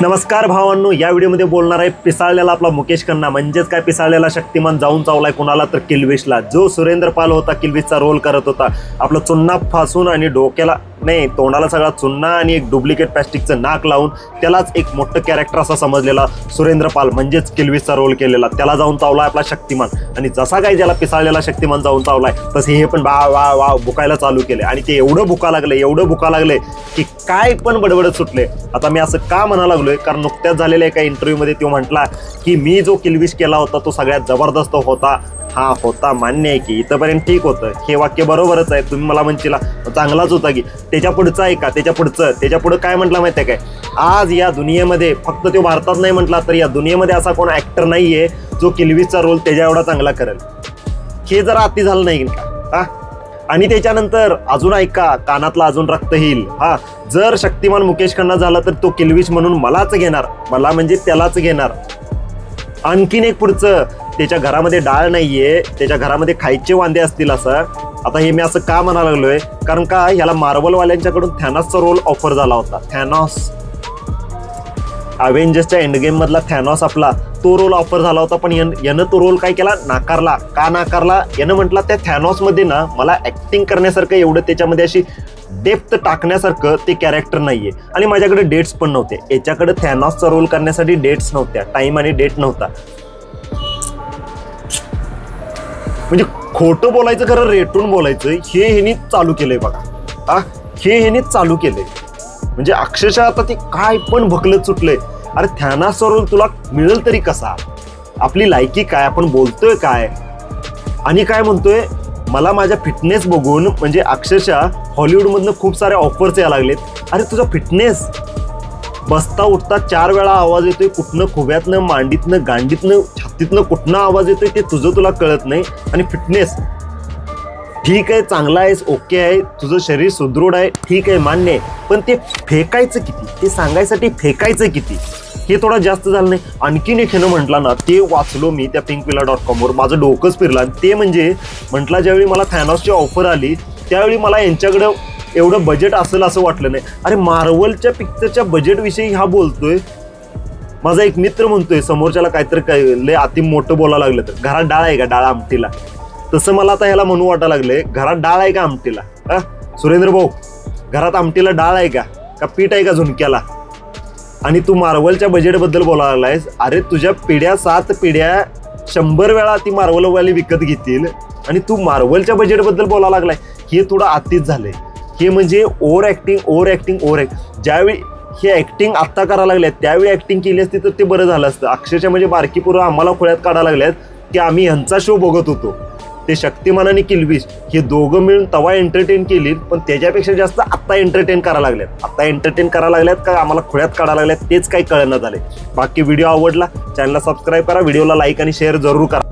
नमस्कार भावांनो, या व्हिडिओमध्ये बोलणार आहे पिसाळलेला आपला मुकेश खन्ना म्हणजेच काय पिसाळलेला शक्तिमान जाऊन चावलाय कुणाला तर किल्विशला। जो सुरेंद्र पाल होता किल्विशचा रोल करत होता, आपला चुन्ना फासून आणि डोक्याला नाही तोंडाला सगळा चुन्ना आणि एक डुप्लिकेट प्लास्टिकचं नाक लावून त्यालाच एक मोठं कॅरेक्टर असा समजलेला सुरेंद्र पाल म्हणजेच किल्विशचा रोल केलेला त्याला जाऊन चावलाय आपला शक्तिमान। आणि जसा काय ज्याला पिसाळलेला शक्तिमान जाऊन चावलाय तसे हे पण वा वा वा भुकायला चालू केले आणि ते एवढं भुका लागले की काय पण बडबडत सुटले। आता मी असं का म्हणा लागलोय कारण नुकत्याच झालेल्या एका इंटरव्ह्यूमध्ये तो म्हटला की मी जो किल्विश केला होता तो सगळ्यात जबरदस्त होता। हा होता, मान्य आहे की इथपर्यंत ठीक होतं, हे वाक्य बरोबरच आहे। तुम्ही मला म्हणशीला चांगलाच होता की त्याच्या पुढचं आहे का, त्याच्या पुढं काय म्हटलं माहिती आहे काय, आज या दुनियेमध्ये फक्त तो भारतात नाही म्हटला तर या दुनियेमध्ये असा कोण ऍक्टर नाहीये जो किल्विशचा रोल त्याच्या एवढा चांगला करेल। हे जरा अति झालं नाही का? आणि त्याच्यानंतर अजून ऐका, कानातला अजून रक्त येईल। हा, जर शक्तिमान मुकेश खन्ना झाला तर तो किल्विश म्हणून मलाच घेणार, मला म्हणजे त्यालाच घेणार। आणखीन एक पुढचं, त्याच्या घरामध्ये डाळ नाहीये, त्याच्या घरामध्ये खायचे वांदे असतील असं। आता हे मी असं का म्हणा लागलोय कारण का ह्याला मार्वलवाल्यांच्याकडून थॅनॉसचा रोल ऑफर झाला होता। थॅनॉस अव्हेंजर्सच्या एंड गेम मधला थॅनॉस आपला तो रोल ऑफर झाला होता, पण यानं तो रोल काय केला, नाकारला। का नाकारला? यानं म्हटलं त्या थॅनॉस मध्ये ना मला ऍक्टिंग करण्यासारखं एवढं त्याच्यामध्ये अशी डेप्थ टाकण्यासारखं ते कॅरेक्टर नाहीये आणि माझ्याकडे डेट्स पण नव्हते। याच्याकडे थॅनॉसचा रोल करण्यासाठी डेट्स नव्हत्या, टाइम आणि डेट नव्हता। म्हणजे खोटं बोलायचं खरं रेटून बोलायचं हे ह्यांनी चालू केलंय बघा। हे ह्यांनी चालू केलंय म्हणजे अक्षरशः आता ते काय पण भकलत सुटलंय। अरे थॅनॉसचा रोल तुला मिळेल तरी कसा? आपली लायकी काय, आपण बोलतोय काय आणि काय म्हणतोय? मला माझ्या फिटनेस बघून म्हणजे अक्षरशः हॉलिवूडमधनं खूप सारे ऑफर्स यायला लागलेत। अरे तुझा फिटनेस, बसता उठता 4 वेळा आवाज येतोय, कुठनं खुब्यातनं, मांडीतनं, गांडीतनं, छातीतनं कुठनं आवाज येतोय ते तुझं तुला कळत नाही। आणि फिटनेस ठीक आहे, चांगला आहेस, ओके आहे, तुझं शरीर सुदृढ आहे, ठीक आहे, मान्य आहे, पण ते फेकायचं किती, ते सांगायसाठी फेकायचं किती हे थोडं जास्त झालं नाही? आणखीन एक ह्यानं म्हटला ना, ते वाचलो मी त्या pinkvilla.com वर, माझं डोकंच फिरलं। ते म्हणजे म्हटला ज्यावेळी मला थॅनॉसची ऑफर आली त्यावेळी मला यांच्याकडं एवढं बजेट असेल असं वाटलं नाही। अरे मार्वलच्या पिक्चरच्या बजेटविषयी हा बोलतोय। माझा एक मित्र म्हणतोय समोरच्याला काहीतरी काय लय अति मोठं बोलायला लागलं तर घरात डाळ आहे का, डाळ आमटीला, तसं मला आता ह्याला म्हणू वाटायला लागलंय घरात डाळ आहे का आमटीला। सुरेंद्र भाऊ, घरात आमटीला डाळ आहे का पीठ आहे का झुणक्याला? आणि तू मार्वलच्या बजेटबद्दल बोलायला लागलायस। अरे तुझ्या पिढ्या 7 पिढ्या 100 वेळा ती मार्वलवाली विकत घेतील आणि तू मार्वलच्या बजेटबद्दल बोलायला लागलाय, हे थोडं अतिच झालंय। हे म्हणजे ओव्हर ऍक्टिंग। ज्यावेळी हे ऍक्टिंग आत्ता करायला लागल्यात त्यावेळी ऍक्टिंग केली असती तर ते बरं झालं असतं। अक्षरशः म्हणजे बारकी पोरं आम्हाला खोळ्यात काढायला लागल्यात की आम्ही ह्यांचा शो बघत होतो। ते शक्तिमान आणि किल्विश हे दोघं मिळून तवा एंटरटेन केली, पण त्याच्यापेक्षा जास्त आत्ता एंटरटेन करायला लागल्यात का आम्हाला खोळ्यात काढायला लागल्यात तेच काही कळना झालंय। बाकी व्हिडिओ आवडला चॅनलला सबस्क्राईब करा, व्हिडिओला लाईक आणि शेअर जरूर करा।